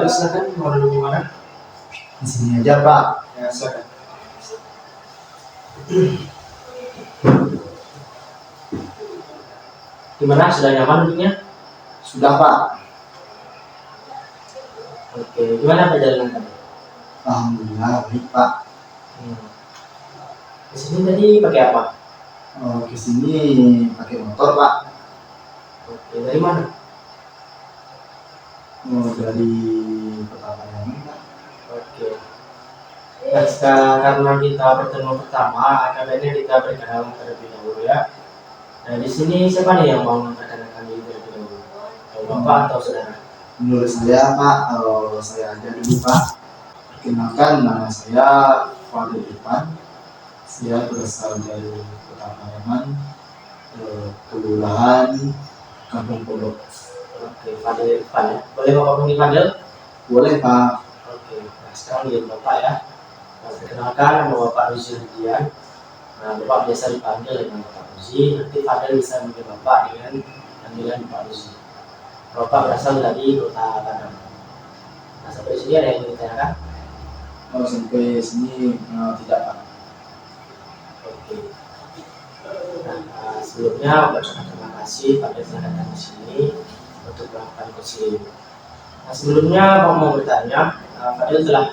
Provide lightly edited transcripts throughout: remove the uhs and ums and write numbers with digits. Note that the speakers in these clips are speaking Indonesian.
Silakan mau duduk di mana? Di sini aja Pak. Ya, silakan. Gimana? Sudah nyaman duduknya? Sudah Pak. Oke, gimana perjalanan tadi? Alhamdulillah baik Pak. Di sini tadi pakai apa? Oh, ke sini pakai motor Pak. Oke, dari mana? Oh, dari Kota Paraman Pak. Oke. Nah, karena kita bertemu pertama, akhirnya kita berkenalan terlebih dahulu ya. Nah, di sini siapa nih yang mau memperkenalkan diri terlebih dahulu? Bapak atau saudara? Menurut saya Pak, saya aja dulu Pak. Perkenalkan, nama saya Fadil Irfan. Saya berasal dari Kota Paraman, Kelurahan Kampung Pondok. Oke, Fadil Irfan ya. Boleh Bapak panggil Fadil? Boleh Pak. Oke, nah sekarang lihat Bapak ya. Nah, perkenalkan nama Bapak Ruzi Rudian. Nah, Bapak biasa dipanggil dengan Bapak Ruzi. Nanti Fadil bisa memanggil Bapak dengan panggilan Bapak Ruzi. Bapak berasal dari Kota Padang. Nah, sampai sini ada yang ingin ditanyakan? Oh, sampai sini tidak Pak. Oke. Nah, sebelumnya ucapkan terima kasih pada telah datang di sini untuk melakukan konseling. Nah, sebelumnya mau bertanya, Fadil sudah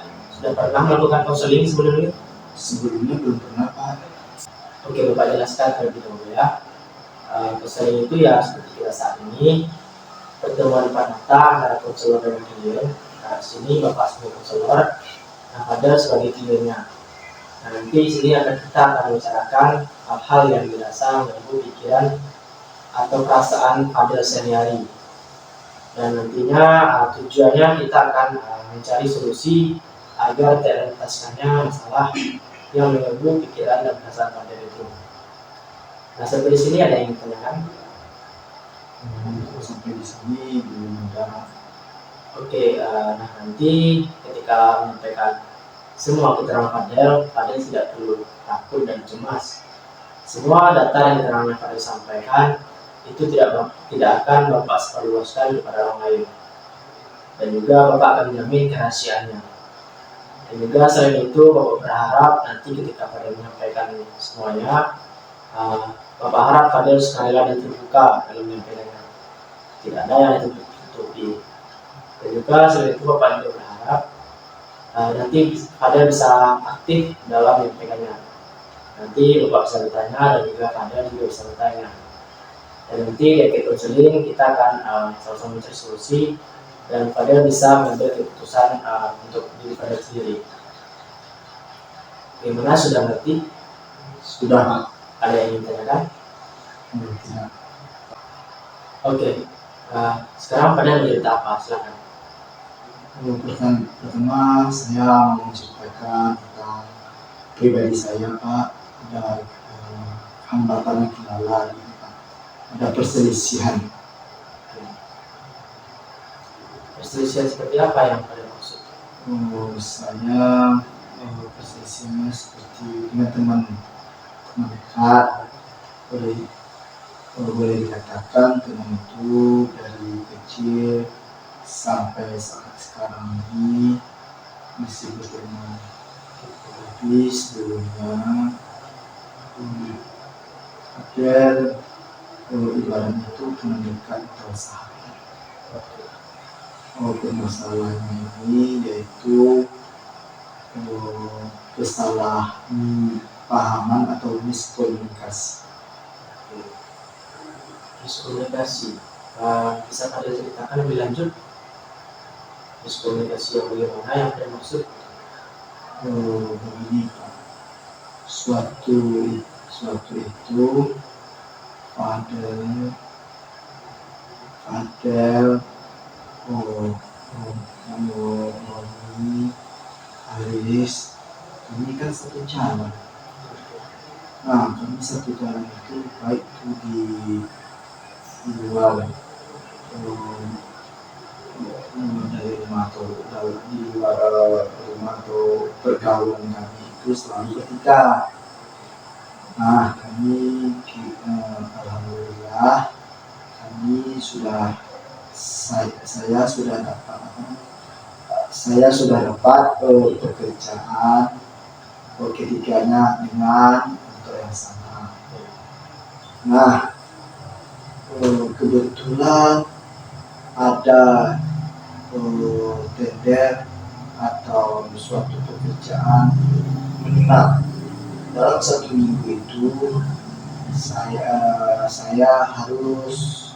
pernah melakukan konseling sebelumnya? Sebelumnya belum pernah Pak. Oke, Bapak jelaskan terlebih dahulu ya. Konseling itu ya seperti kita saat ini, pertemuan depan mata antara konselor dan klien. Nah, di sini Bapak sebagai konselor, nah Fadil sebagai kliennya. Nah, nanti di sini kita akan membicarakan hal-hal yang dirasa mengganggu pikiran atau perasaan Fadil sehari-hari. Dan nantinya tujuannya kita akan mencari solusi agar terentaskannya masalah yang mengganggu pikiran dan perasaan Fadil itu. Nah, sampai di sini ada yang ditanyakan? Sampai di sini belum ada. Oke, nah nanti ketika menyampaikan semua keterangan Fadil tidak perlu takut dan cemas. Semua data yang keterangan Fadil sampaikan itu tidak akan Bapak sebarluaskan kepada orang lain. Dan juga Bapak akan menjamin kerahasiaannya. Dan juga selain itu Bapak berharap nanti ketika Fadil menyampaikan semuanya, Bapak harap Fadil sekali lagi terbuka dalam menyampaikannya. Tidak ada yang ditutupi. Dan juga selain itu Bapak juga berharap nanti Fadil bisa aktif dalam menyampaikannya. Nanti Bapak bisa bertanya dan juga Fadil juga bisa bertanya. Dan nanti di akhir konseling kita akan sama-sama mencari solusi dan Fadil bisa mengambil keputusan untuk diri Fadil sendiri. Bagaimana, sudah ngerti? Sudah Pak. Ada yang ingin tanyakan? Tidak. Oke, sekarang Fadil mencerita apa? Silakan. Pertama saya mau menceritakan tentang pribadi saya Pak. Ada hambatan yang kendala gitu Pak. Ada perselisihan. Perselisihan seperti apa yang Fadil maksud? Saya perselisihan seperti dengan teman dekat. Boleh dikatakan teman itu dari kecil sampai saat sekarang ini masih berteman. Tapi sebelumnya ada ibaratnya itu teman dekat atau sahabat. Permasalahannya ini yaitu kesalahpahaman atau miskomunikasi. Miskomunikasi, bisa Fadil ceritakan lebih lanjut? Miskomunikasi yang bagaimana yang Fadil maksud? Begini Pak, suatu itu Fadel Roni, Aris, kami kan satu jalan. Nah, kami satu jalan itu baik itu di luar dari rumah atau di luar rumah atau pergaulan kami itu selalu ketika. Nah, kami alhamdulillah kami sudah saya sudah dapat pekerjaan ketiganya dengan kantor yang sama. Nah, kebetulan ada tender atau suatu pekerjaan minimal dalam 1 minggu itu saya harus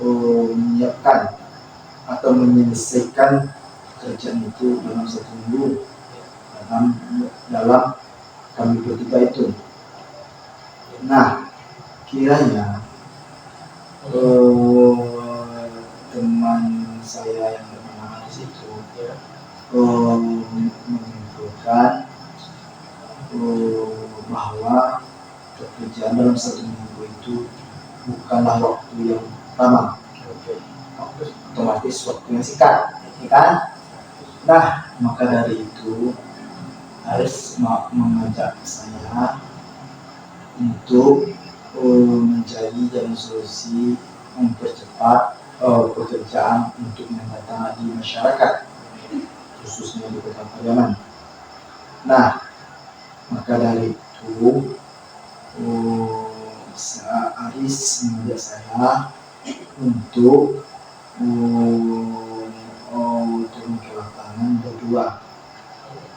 menyiapkan atau menyelesaikan pekerjaan itu dalam 1 minggu dalam kami bertiga itu. Nah, kiranya teman saya yang bernama Aris itu menyimpulkan bahwa pekerjaan dalam 1 minggu itu bukanlah waktu yang lama, otomatis waktu yang singkat, ya kan? Nah, maka dari itu Aris mengajak saya untuk mencari jalan solusi mempercepat pekerjaan untuk mendata di masyarakat, khususnya di Kota Pariaman. Nah, maka dari itu Aris mengajak saya untuk turun ke lapangan berdua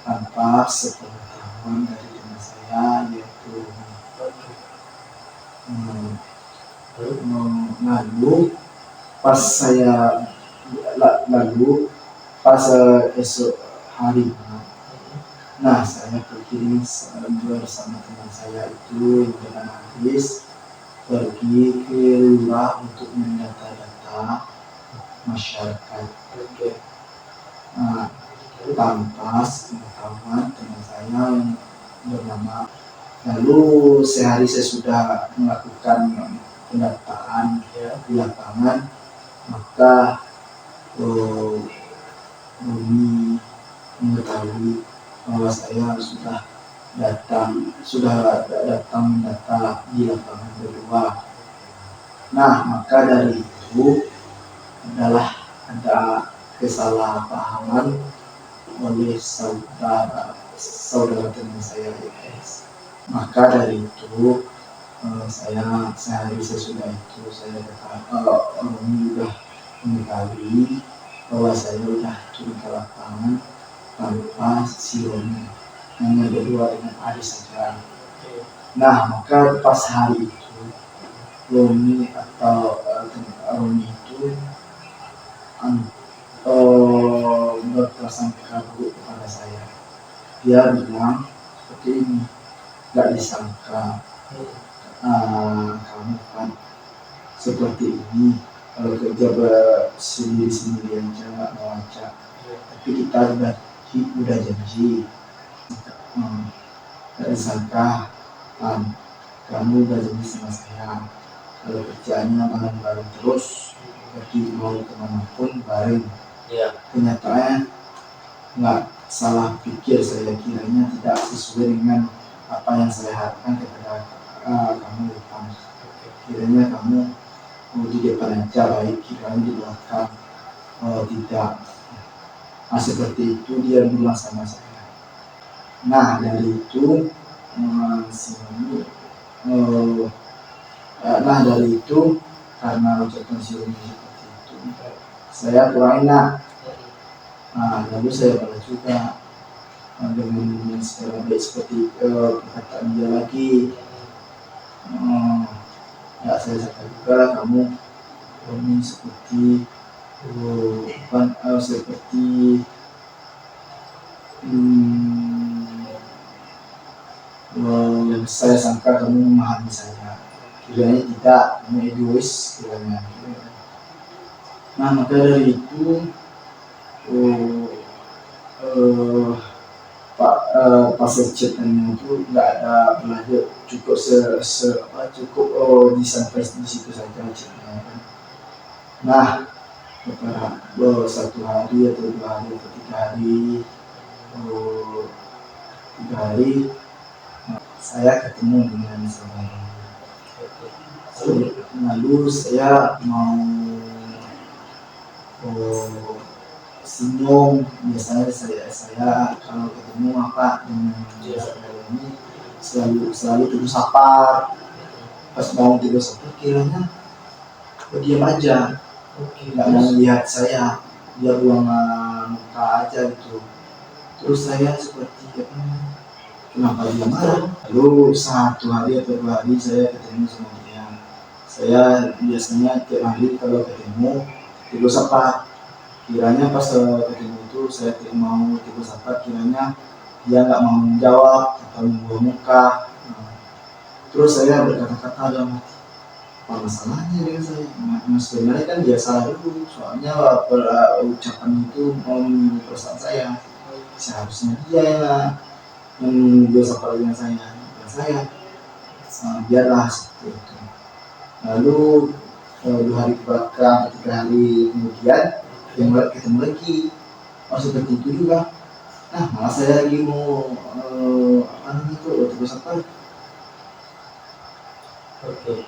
tanpa sepengetahuan dari teman saya, yaitu pas esok hari, nah saya pergi bersama teman saya itu yang bernama Aris pergi ke lurah untuk mendata-data masyarakat. Nah, tanpa sepengetahuan teman saya yang bernama. Lalu sehari saya sudah melakukan pendataan di lapangan, maka kami mengetahui bahwa saya sudah datang mendata di lapangan berdua. Nah, maka dari itu adalah ada kesalahpahaman oleh saudara teman saya YS. Maka dari itu saya sehari sesudah itu saya orang juga mengetahui bahwa saya sudah turun ke lapangan tanpa si Romi, hanya berdua dengan Aris saja. Nah, maka pas hari itu Romi itu berprasangka buruk kepada saya. Dia bilang seperti ini, gak disangka kamu kan seperti ini, kalau kerja sendiri aja gak mau ajak, tapi kita udah janji. Gak disangka kan kamu udah janji sama saya kalau kerjaannya bareng terus, pergi mau kemanapun bareng. Kenyataannya nggak salah pikir, saya kiranya tidak sesuai dengan apa yang saya harapkan kepada kamu depan. Kiranya kamu di depan aja baik, kiranya di belakang tidak. Nah, seperti itu dia bilang sama saya. Nah, dari itu karena ucapan si Rumi seperti itu, saya kurang enak. Nah, lalu saya balas juga dengan secara baik seperti perkataan dia lagi. Saya cakap juga, kamu Rumi seperti saya sangka kamu memahami saya, kiranya tidak, kamu egois kiranya. Nah, maka dari itu pas chatannya itu nggak ada belajar, cukup disampai di situ saja chatnya. Nah, beberapa 1 hari atau 2 hari atau 3 hari saya ketemu dengan saudara. Lalu saya mau senyum. Biasanya saya kalau ketemu apa dengan ini selalu tegur sapa. Pas mau tegur sapa kiranya diam aja, nggak mau lihat saya, dia buang muka aja gitu. Terus saya seperti kenapa dia marah. Lalu satu hari atau 2 hari saya ketemu sama dia. Saya biasanya tiap hari kalau ketemu tegur sapa. Kiranya pas ketemu itu saya mau tegur sapa, kiranya dia nggak mau menjawab atau membuang muka. Terus saya berkata-kata dalam hati, apa masalahnya dengan saya? Sebenarnya kan biasa dulu, soalnya ucapan itu mau menyinggung perasaan saya. Seharusnya dia yang bersapa dengan saya, bukan saya. Biarlah seperti itu. Lalu 2 hari belakang, 3 hari kemudian yang ketemu lagi, seperti itu juga. Nah, malah saya lagi mau terus apa? Oke,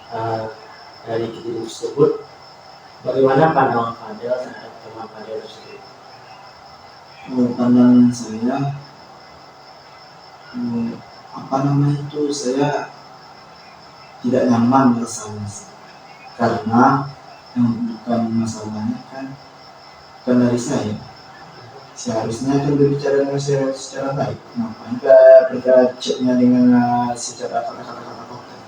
dari kejadian tersebut, bagaimana pandangan Fadel terhadap teman Fadel tersebut? Pandangan saya, saya tidak nyaman rasanya, karena yang bukan masalahnya kan bukan dari saya. Seharusnya kan berbicara dengan saya secara baik. Ngapain bercakapnya dengan secara kata-kata kotor.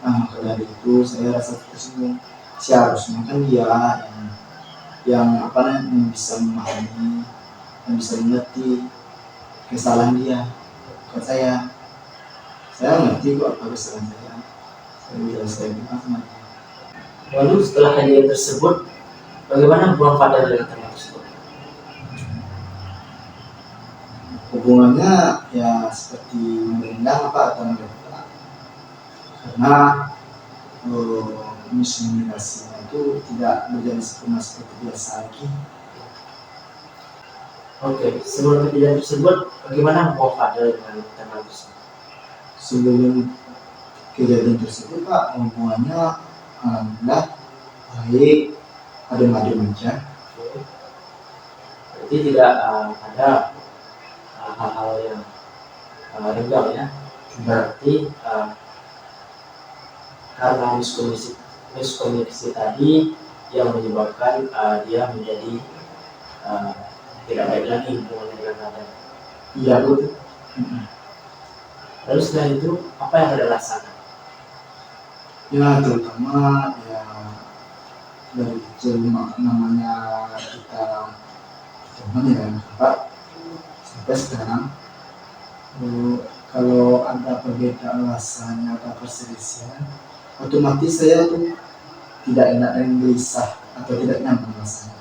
Nah, maka dari itu saya rasa tersinggung. Seharusnya kan dia yang bisa memahami, yang bisa mengerti kesalahan dia, bukan saya. Saya ngerti kok apa kesalahan saya. Saya menjelaskan itu sama dia. Lalu setelah kejadian tersebut, bagaimana hubungan Fadel dengan teman tersebut? Hubungannya ya seperti merendang atau mendekat, karena miskomunikasinya itu tidak berjalan seperti biasa lagi. Oke, sebelum kejadian tersebut, bagaimana hubungan Fadel dengan teman tersebut? Sebelum kejadian tersebut Pak, hubungannya alhamdulillah baik, adem-adem aja. Berarti tidak ada hal-hal yang renggang ya. Berarti karena miskomunikasi tadi yang menyebabkan dia menjadi tidak baik lagi hubungannya dengan Fadel. Iya betul. Lalu setelah itu apa yang Anda rasakan? Ya terutama ya dari kecil namanya kita teman ya Pak, sampai sekarang kalau ada perbedaan rasanya atau perselisihan, otomatis saya tuh tidak enak dan gelisah atau tidak nyaman rasanya.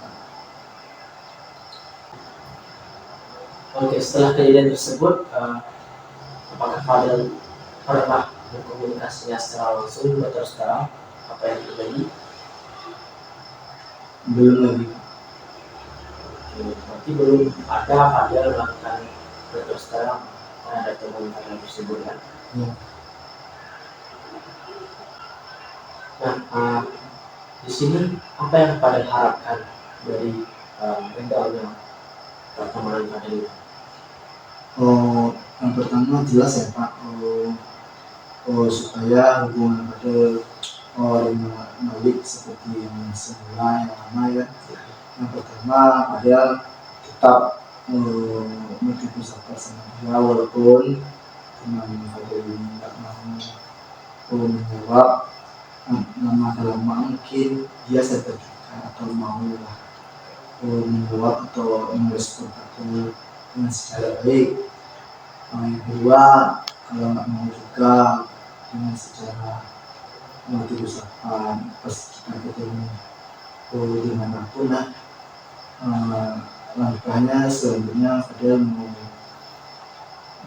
Oke, setelah kejadian tersebut, apakah Fadel pernah berkomunikasinya secara langsung atau terus terang apa yang terjadi? Belum lagi. Oke, berarti belum ada Fadel melakukan terus terang terhadap teman Fadel tersebut kan? Ya. Nah, di sini apa yang Fadel harapkan dari renggangnya pertemanan Fadel? Yang pertama jelas ya Pak, supaya hubungan pada balik seperti yang semula yang lama ya. Yang pertama ada tetap mengikuti sapa sama dia, walaupun teman Fadel ini tidak mau menjawab, lama-lama mungkin dia seterusnya atau mau menjawab atau merespon aku dengan secara baik. Yang kedua, kalau nggak mau juga dengan secara tidak sapa pas kita ketemu dimanapun lah, langkahnya selanjutnya Fadel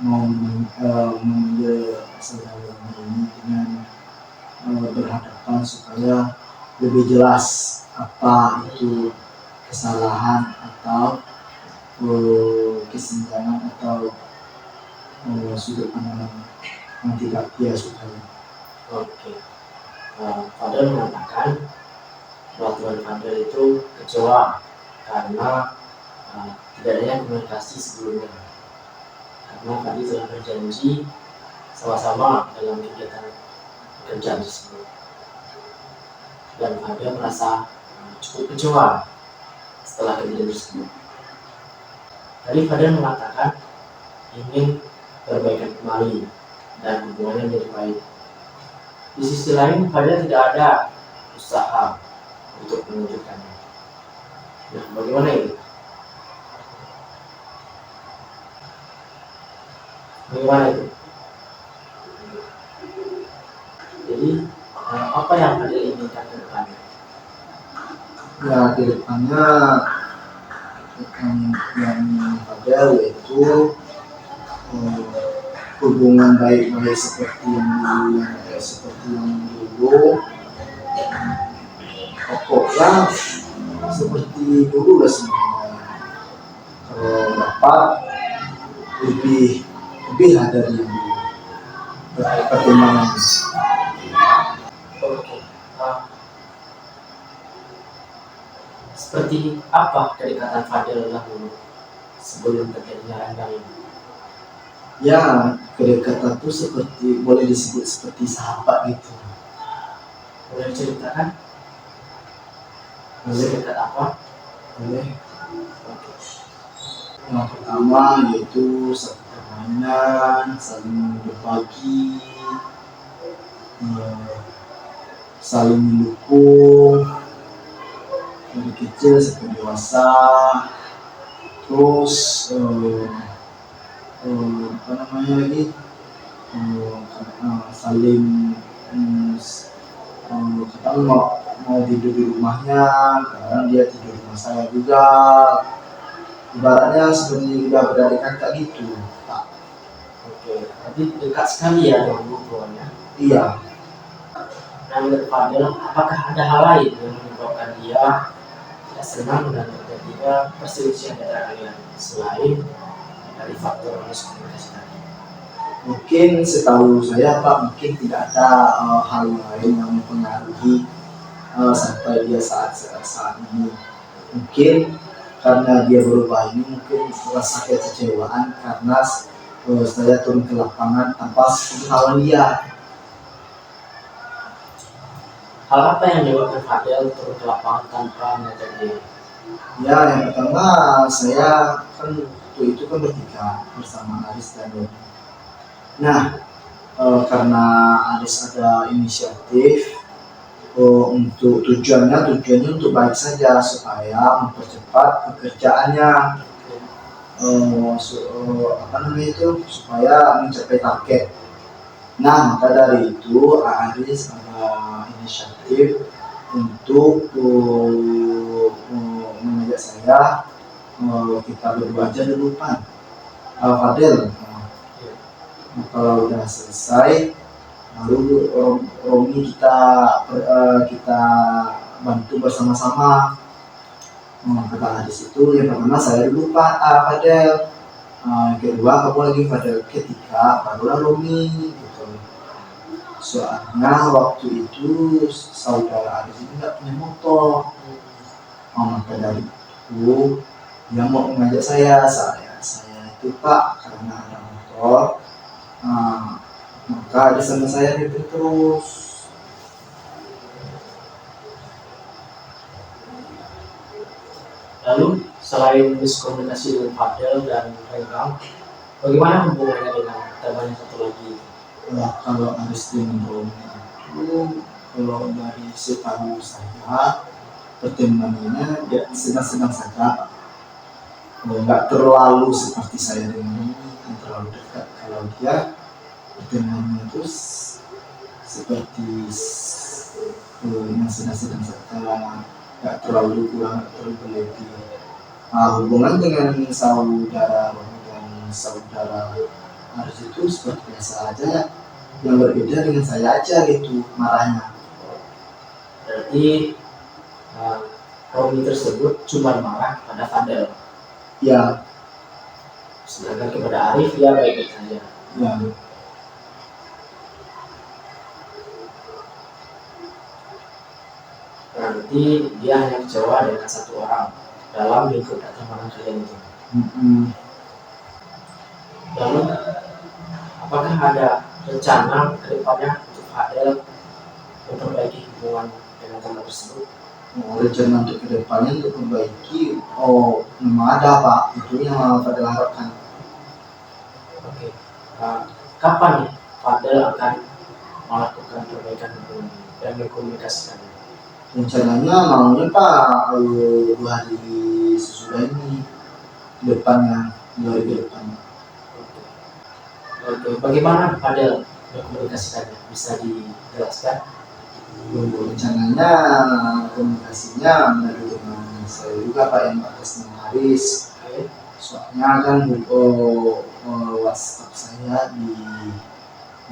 mau memanggil saudara ini dengan berhadapan supaya lebih jelas apa itu kesalahan atau kesenjangan atau sudut pandang yang tidak dia sukai. Oke, Fadel mengatakan bahwa Tuan Fadel itu kecewa karena tidak adanya komunikasi sebelumnya. Karena tadi telah berjanji sama-sama dalam kegiatan kerjaan tersebut, dan Fadel merasa cukup kecewa setelah kejadian tersebut. Tadi Fadel mengatakan ingin perbaikan kembali dan hubungannya menjadi baik. Di sisi lain, Fadel tidak ada usaha untuk menunjukkannya. Nah, bagaimana itu? Bagaimana itu? Jadi, apa yang Fadel inginkan ke depannya? Ya, ke depannya yang Fadel yaitu hubungan baik-baik seperti yang dulu, pokoknya seperti dulu lah semuanya. Kalau dapat lebih ada dari yang dulu. Pertimbangan. Oke. Seperti apa kedekatan Fadel dahulu sebelum terjadinya renggang ini? Ya, kedekatan itu seperti boleh disebut seperti sahabat gitu. Boleh ceritakan? Boleh dekat apa? Boleh. Yang pertama yaitu satu permainan, saling berbagi, saling mendukung dari kecil sampai dewasa. Terus apa namanya lagi, saling kadang mau tidur di rumahnya, kadang dia tidur di rumah saya juga. Ibaratnya seperti udah beradik kakak gitu, Pak. Oke, berarti dekat sekali ya dengan hubungannya. Iya. Nah, menurut Fadel, apakah ada hal lain yang menyebabkan dia tidak senang dan terjadinya perselisihan antara kalian selain dari faktor miskomunikasi tadi? Mungkin setahu saya Pak, mungkin tidak ada hal lain yang mempengaruhi sampai dia saat ini. Mungkin karena dia berubah ini, mungkin rasa kekecewaan karena saya turun ke lapangan tanpa pengetahuan dia. Hal apa yang menyebabkan Fadel turun ke lapangan tanpa mengajak dia? Ya, yang pertama saya kan waktu itu kan bertiga bersama Aris dan Doni. Nah, karena Aris ada inisiatif tujuannya untuk baik saja, supaya mempercepat pekerjaannya, supaya mencapai target. Nah, maka dari itu Aris ada inisiatif untuk mengajak saya, kita berdua aja dulu Pak, Fadel. Kalau udah selesai, baru Romi kita bantu bersama-sama. Kata Aris itu yang pertama saya dulu Pak, Fadel. Yang kedua kamu lagi, Fadel. Ketiga barulah Romi gitu. Soalnya waktu itu saudara Aris itu nggak punya motor. Maka dari itu dia mau mengajak saya itu Pak, karena ada motor. Maka di sana saya ribet terus. Lalu selain miskomunikasi dengan Fadel dan renggang, bagaimana hubungannya dengan temannya satu lagi? Kalau Aris dengan Romi itu, kalau dari setahu saya pertemanannya ya sedang-sedang saja, nggak terlalu seperti saya dengan Romi yang terlalu dekat. Kalau dia pertemanannya itu seperti yang sedang-sedang saja, nggak terlalu kurang, nggak terlalu berlebih. Hubungan dengan saudara Romi dan saudara Aris itu seperti biasa aja, yang berbeda dengan saya aja gitu marahnya. Berarti Romi tersebut cuma marah pada Fadel. Ya. Sedangkan kepada Arif ya baik-baik saja. Ya. Berarti dia hanya kecewa dengan satu orang, dalam lingkup pertemanan kalian itu. Lalu apakah ada rencana ke depannya untuk Fadel memperbaiki hubungan dengan teman tersebut? Rencana untuk kedepannya untuk memperbaiki, memang ada Pak, itu yang Fadel harapkan. Oke. Kapan nih Fadel akan melakukan perbaikan hubungan dan berkomunikasikan? Rencananya maunya Pak 2 hari sesudah ini, depannya 2 hari ke depan. Oke. Bagaimana Fadel berkomunikasikannya? Bisa dijelaskan? Rencananya komunikasinya melalui teman saya juga Pak yang batas Haris. Soalnya kan WhatsApp saya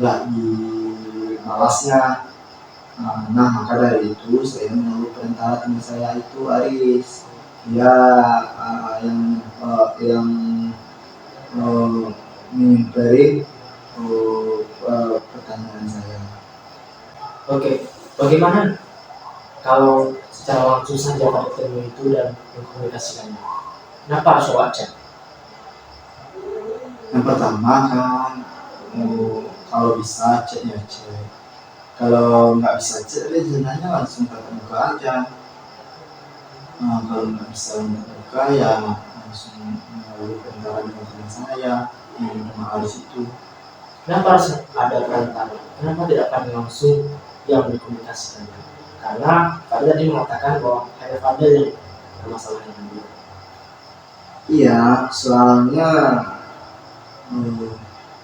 nggak dibalasnya. Nah maka dari itu saya melalui perantara teman saya itu Aris, dia yang mengimperi pertanyaan saya. Oke, bagaimana kalau secara langsung saja pada ketemu itu dan mengkomunikasikannya? Kenapa harus WhatsApp? Yang pertama kan kalau bisa chat ya chat. Kalau nggak bisa chat, sebenarnya langsung tatap muka aja. Kalau nggak bisa tatap muka ya langsung melalui perantara dengan teman saya yang nama Aris itu. Kenapa harus ada perantara? Kenapa tidak akan langsung yang berkomunikasikannya? Karena Fadel tadi mengatakan bahwa ada Fadel yang bermasalah dengan dia. Iya, soalnya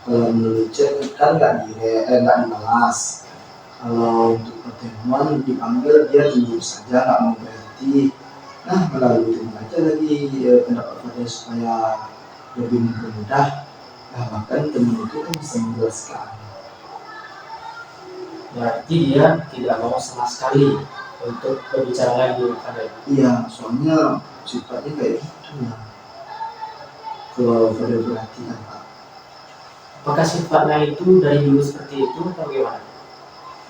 kalau melalui chat kan nggak dibalas. Kalau untuk pertemuan dipanggil dia jujur saja, nggak mau berhenti. Nah melalui teman aja lagi pendapat Fadel supaya lebih mempermudah. Nah bahkan teman itu kan bisa menjelaskan. Berarti dia tidak mau sama sekali untuk berbicara lagi dengan Fadel. Iya, soalnya sifatnya kayak gitu ya. Kalau Fadel perhatikan Pak. Apakah sifatnya itu dari dulu seperti itu atau bagaimana?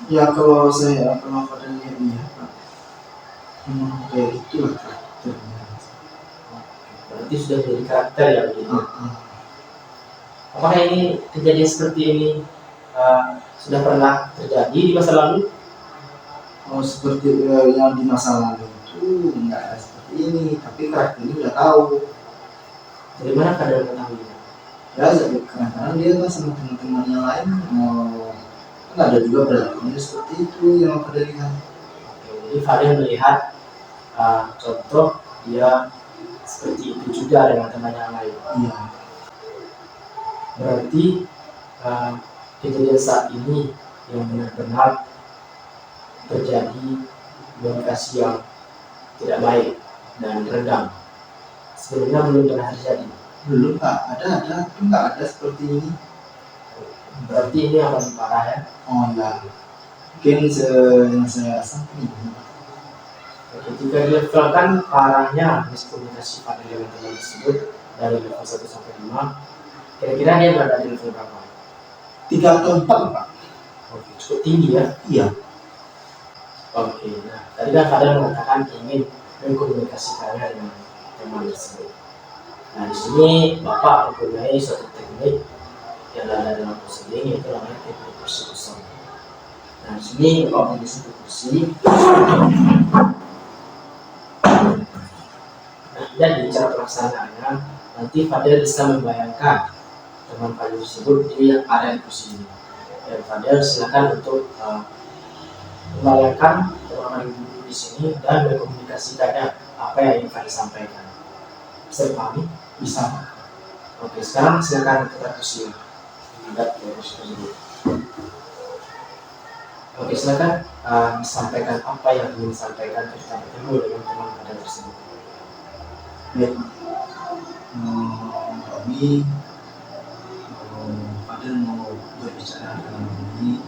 Ya kalau Fadel lihat Pak, kayak gitulah karakternya. Berarti sudah jadi karakter ya begitu. Apakah ini kejadian seperti ini sudah pernah terjadi di masa lalu? Seperti yang di masa lalu itu nggak ada seperti ini, tapi karakternya udah tahu. Dari mana Fadel mengetahuinya? Ya kadang-kadang dia kan sama teman-temannya lain kan ada juga perilakunya seperti itu yang Fadel lihat. Jadi Fadel melihat contoh dia seperti itu juga dengan temannya lain. Iya. Berarti kejadian saat ini yang benar-benar terjadi komunikasi yang tidak baik dan redam. Sebenarnya belum pernah terjadi. Belum Pak, ada tapi nggak ada seperti ini. Berarti ini akan parah ya? Oh ya, mungkin yang saya rasa ini. Ketika dilevelkan parahnya miskomunikasi pada level teman tersebut dari level 1 sampai 5, kira-kira dia berada di level berapa? 3 atau 4 Pak. Oke, cukup tinggi ya? Iya. Oke, nah tadi kan Fadel mengatakan ingin mengkomunikasikannya dengan teman tersebut. Nah di sini Bapak mempunyai suatu teknik yang ada dalam konseling, yaitu namanya teknik kursi kosong. Nah di sini Bapak memiliki satu kursi. Dan cara pelaksanaannya nanti Fadel bisa membayangkan teman Fadel tersebut dia ada di kursi ini. Dan Fadel silakan untuk membayangkan teman Fadel duduk di sini dan berkomunikasikannya apa yang ingin Fadel sampaikan. Bisa dipahami? Bisa. Oke, sekarang silakan kita kursi. Tidak kursi tersebut. Oke, silakan sampaikan apa yang ingin disampaikan ketika bertemu dengan teman Fadel tersebut. Baik, kami Fadel mau berbicara dengan kami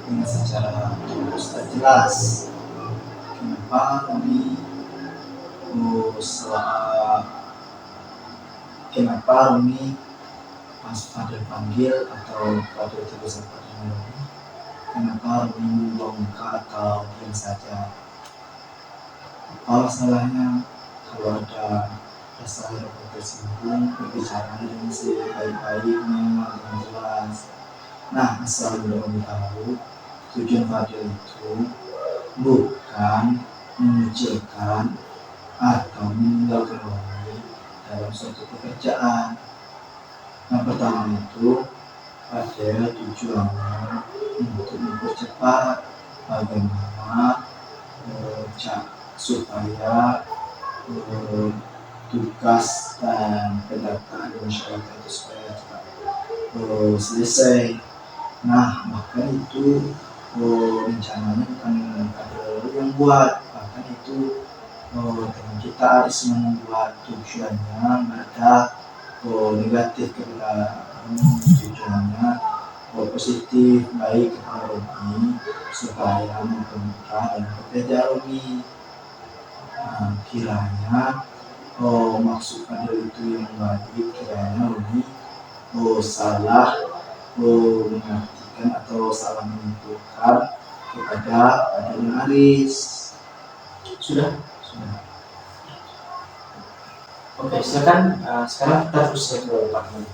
dengan secara terus dan jelas. Kenapa kami pas Fadel panggil atau Fadel terus sempat dengan kami, kenapa kami membuang muka atau diam saja? Apa masalahnya? kalau ada rasa dapat tersinggung, berbicara dengan sebaik-baiknya dengan jelas. Nah, asal kamu tahu, tujuan Fadil itu bukan mengucilkan atau meninggalkan Romi dalam suatu pekerjaan. Yang pertama itu adalah tujuannya untuk mempercepat bagaimana supaya tugas dan pendataan di masyarakat itu supaya cepat selesai. Nah, bahkan itu rencananya bukan ada yang buat, bahkan itu teman kita harus membuat tujuannya ada negatif kepada tujuannya positif baik kepada Romi supaya mempermudah dan bekerja Romi. Nah, kiranya maksud Fadil itu yang baik, kiranya Romi salah mengartikan atau salah menentukan kepada Fadil Aris. Sudah. Oke, silakan. Sekarang kita terus ke Pak Mani.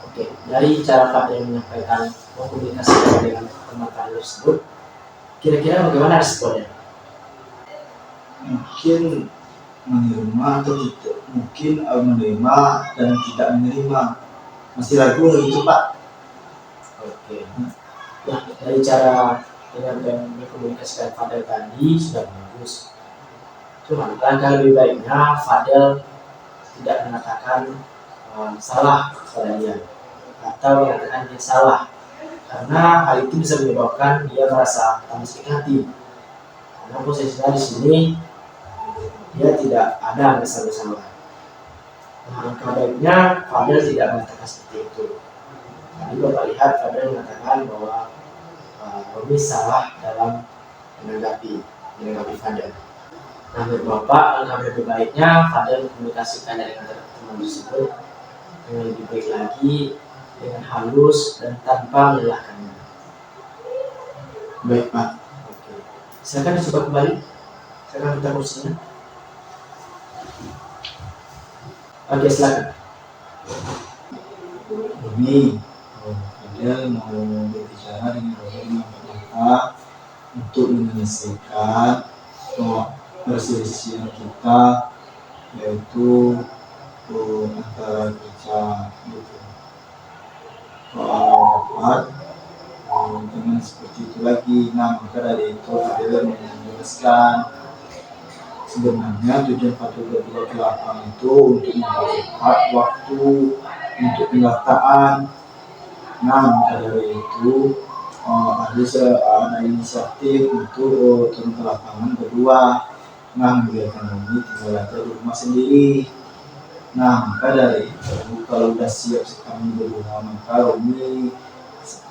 Oke, dari cara Fadil menyampaikan komunikasi dengan teman Fadil tersebut, kira-kira bagaimana responnya? Mungkin menerima atau tidak, mungkin menerima dan tidak menerima, masih ragu gitu Pak. Oke. Nah, dari cara dengan berkomunikasi dengan Fadil tadi sudah bagus. Cuma langkah lebih baiknya Fadil tidak mengatakan salah pada dia atau mengatakan dia salah, karena hal itu bisa menyebabkan dia merasa tambah sakit hati. Karena posisinya di sini dia tidak ada bersalah. Nah, langkah baiknya Fadil tidak mengatakan seperti itu. Tadi Bapak lihat Fadil mengatakan bahwa Romi salah dalam menanggapi Fadil. Nah, menurut Bapak, langkah lebih baiknya Fadil komunikasikan dengan teman tersebut dengan lebih baik lagi, dengan halus dan tanpa melelahkannya. Baik Pak. Oke. Silakan dicoba kembali. Silakan kita kursinya. Oke, silakan. Romi, Fadil mau berbicara dengan Romi untuk menyelesaikan perselisihan kita, yaitu antara kerja gitu. Kalau dapat dengan seperti itu lagi, nah maka dari itu Fadil menjelaskan sebenarnya tujuan Fadil berdua ke lapangan itu untuk mempercepat waktu untuk pendataan. Nah maka dari itu ada inisiatif untuk turun ke lapangan berdua. Nah, membiarkan Romi tinggal aja di rumah sendiri. Nah, maka dari itu kalau udah siap kami berdua, maka Romi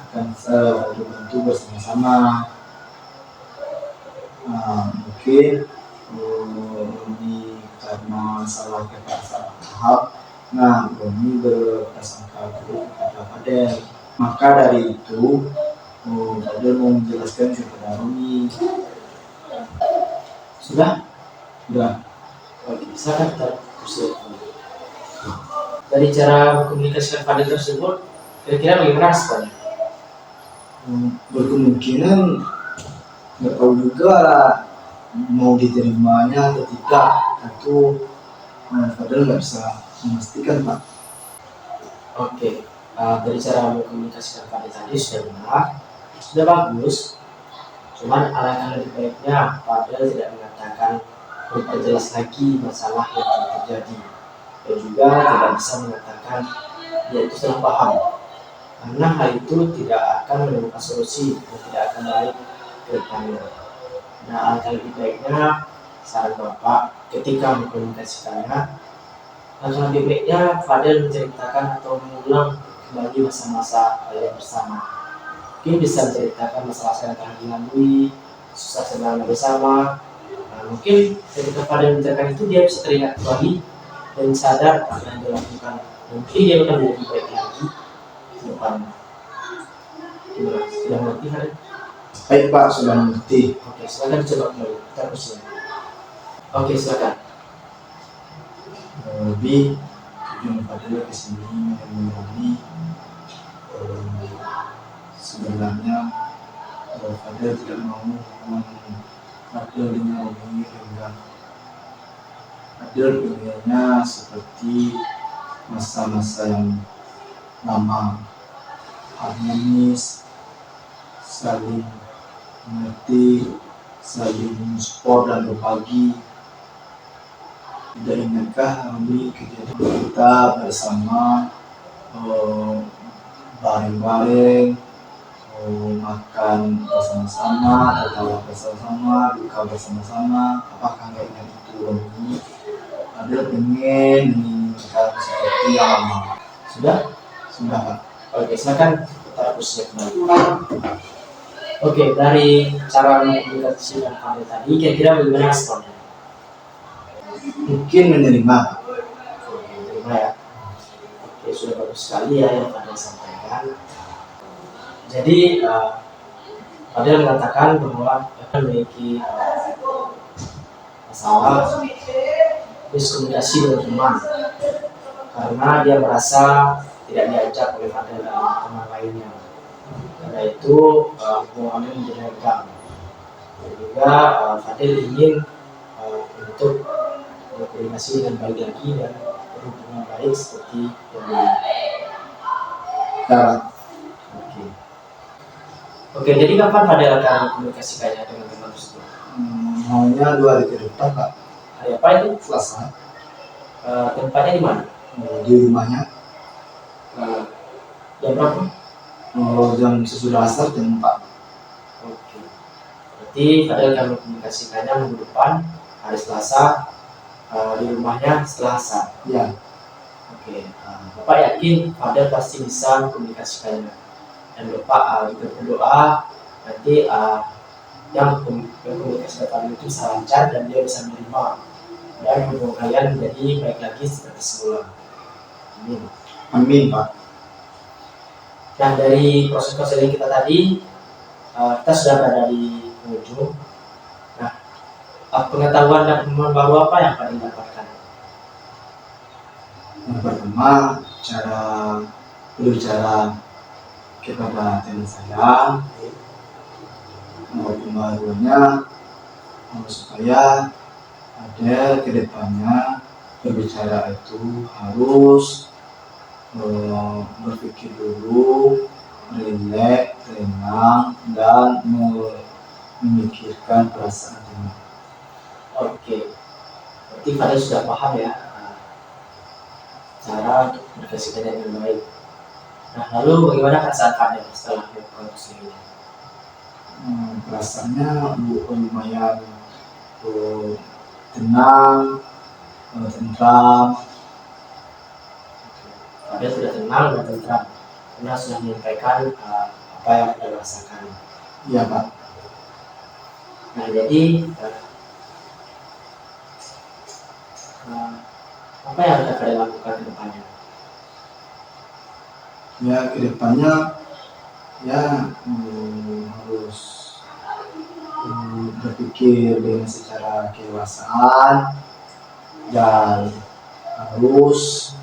akan dibantu bersama-sama. Mungkin Romi karena salah tahap, nah Romi berprasangka buruk kepada Fadil. Maka dari itu Fadil mau menjelaskan kepada Romi. Sudah? Oke, silakan kita persiapkan. Dari cara berkomunikasi Fadil tersebut, kira-kira bagaimana responnya? Berkemungkinan nggak tahu juga mau diterimanya atau tidak. Itu Fadil nggak bisa memastikan Pak. Oke, dari cara berkomunikasi Fadil tadi sudah benar, sudah bagus. Cuman alangkah lebih baiknya Fadil tidak mengatakan memperjelas lagi masalah yang telah terjadi, dan juga tidak bisa mengatakan dia itu salah paham, karena hal itu tidak akan menemukan solusi dan tidak akan baik ke depannya. Nah, alangkah lebih baiknya saran Bapak ketika mengkomunikasikannya, alangkah lebih baiknya Fadil menceritakan atau mengulang kembali masa-masa kalian bersama. Mungkin bisa menceritakan masalah yang telah dilalui, susah senangnya bersama. Nah, mungkin ketika Fadil menceritakan itu dia bisa teringat kembali dan sadar apa yang dia lakukan. Mungkin dia akan lebih baik lagi ke depannya. Gimana? Sudah mengerti Fadil? Baik Pak, sudah mengerti. Oke, silakan coba kembali. Kita bersama. Oke, silakan. Lebih tujuan Fadel kesini menemani sebenarnya Fadel tidak mau hubungan Fadel dengan Umi renggang. Fadel pengennya seperti masa-masa yang lama, harmonis, saling mengerti, saling support dan berbagi. Tidak ingatkah Umi kejadian kita bersama bareng-bareng, makan bersama-sama, tertawa bersama-sama, duka bersama-sama? Apakah nggak ingat itu Umi? Ada pengen menginginkan seperti yang lama. Sudah? Sudah, Pak. Oke, silakan kita hapus kembali. Oke, dari cara mengkomunikasikan Fadel tadi, kira-kira bagaimana responnya? Mungkin menerima. Oke, menerima ya. Oke, sudah bagus sekali ya yang Fadel sampaikan. Jadi Fadel mengatakan bahwa dia memiliki masalah miskomunikasi dengan teman karena dia merasa tidak diajak oleh Fadel dan teman lainnya. Karena itu hubungannya menjadi renggang. Dan juga Fadel ingin untuk berkomunikasi dengan baik lagi dan berhubungan baik seperti yang lain. Oke. Oke, jadi kapan Fadel akan komunikasikannya dengan teman tersebut? Maunya 2 hari ke depan, Pak. Hari apa itu? Selasa. Tempatnya di mana? Di rumahnya. Jam berapa? Jam sesudah asar jam 4. Oke. Berarti Fadel akan mengkomunikasikannya minggu depan hari Selasa di rumahnya setelah asar. Ya. Oke. Bapak yakin Fadel pasti bisa mengkomunikasikannya. Dan Bapak juga berdoa nanti yang komunikasi Fadel itu bisa lancar dan dia bisa menerima dan hubungan kalian menjadi baik lagi seperti semula. Amin. Amin, Pak. Nah, dari proses konseling kita tadi, kita sudah berada di penghujung. Nah, pengetahuan dan pengalaman baru apa yang Pak dapatkan? Yang pertama, cara berbicara kepada teman saya. Pembaruannya supaya ada kedepannya berbicara itu harus berpikir dulu, rileks, tenang, dan memikirkan perasaan teman. Oke, berarti Fadel sudah paham ya cara untuk berkomunikasikan dengan baik. Nah, lalu bagaimana perasaan Fadel setelah melakukan konseling? Perasaannya lumayan tenang, tentram. Fadel sudah tenang dan tentram karena sudah menyampaikan apa yang Fadel rasakan. Iya, Pak. Nah, jadi apa yang akan Fadel lakukan ke depannya? Ya, ke depannya ya harus berpikir dengan secara kedewasaan dan harus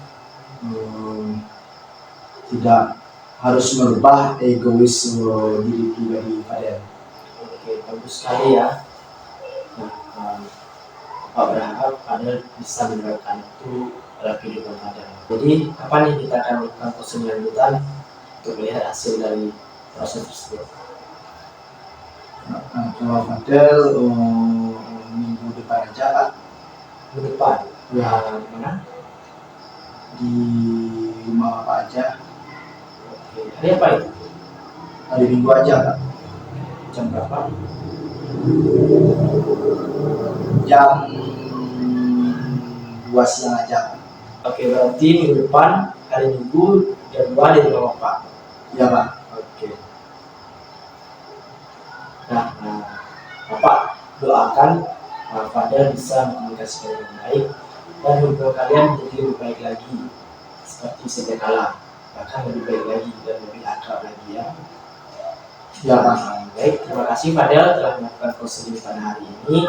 tidak harus merubah egois diri pribadi Fadel. Oke, bagus sekali ya. Nah, Bapak berharap Fadel bisa menerapkan itu dalam kehidupan Fadel. Jadi, kapan nih kita akan melakukan proses lanjutan untuk melihat hasil dari proses tersebut? Kalau Fadel minggu depan aja, Pak. Minggu depan? Ya. Di mana? Di rumah Bapak aja. Oke, hari apa itu? Hari Minggu aja, Pak. Jam berapa? Jam 2 siang aja. Oke, berarti minggu depan hari Minggu jam 2 di rumah Bapak. Iya, Pak. Oke. Nah, Bapak doakan Fadel bisa mengkomunikasikan dengan baik dan hubungan kalian menjadi lebih baik lagi seperti sedia kala, bahkan lebih baik lagi dan lebih akrab lagi ya. Ya, Pak. Baik, terima kasih Fadel telah melakukan konseling pada hari ini.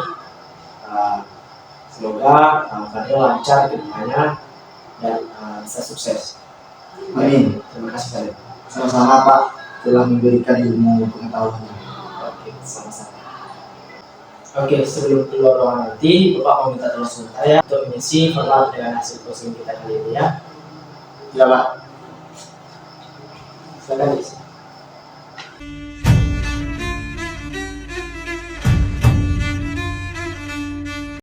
Semoga Fadil lancar ke depannya dan bisa sukses. Amin. Terima kasih Fadil. Sama-sama Pak, telah memberikan ilmu pengetahuan. Oke, sama-sama. Oke, sebelum keluar ruangan nanti, Bapak mau minta tolong sebentar ya untuk mengisi formulir dengan hasil closing kita kali ini ya. Ya Pak. Silakan isi.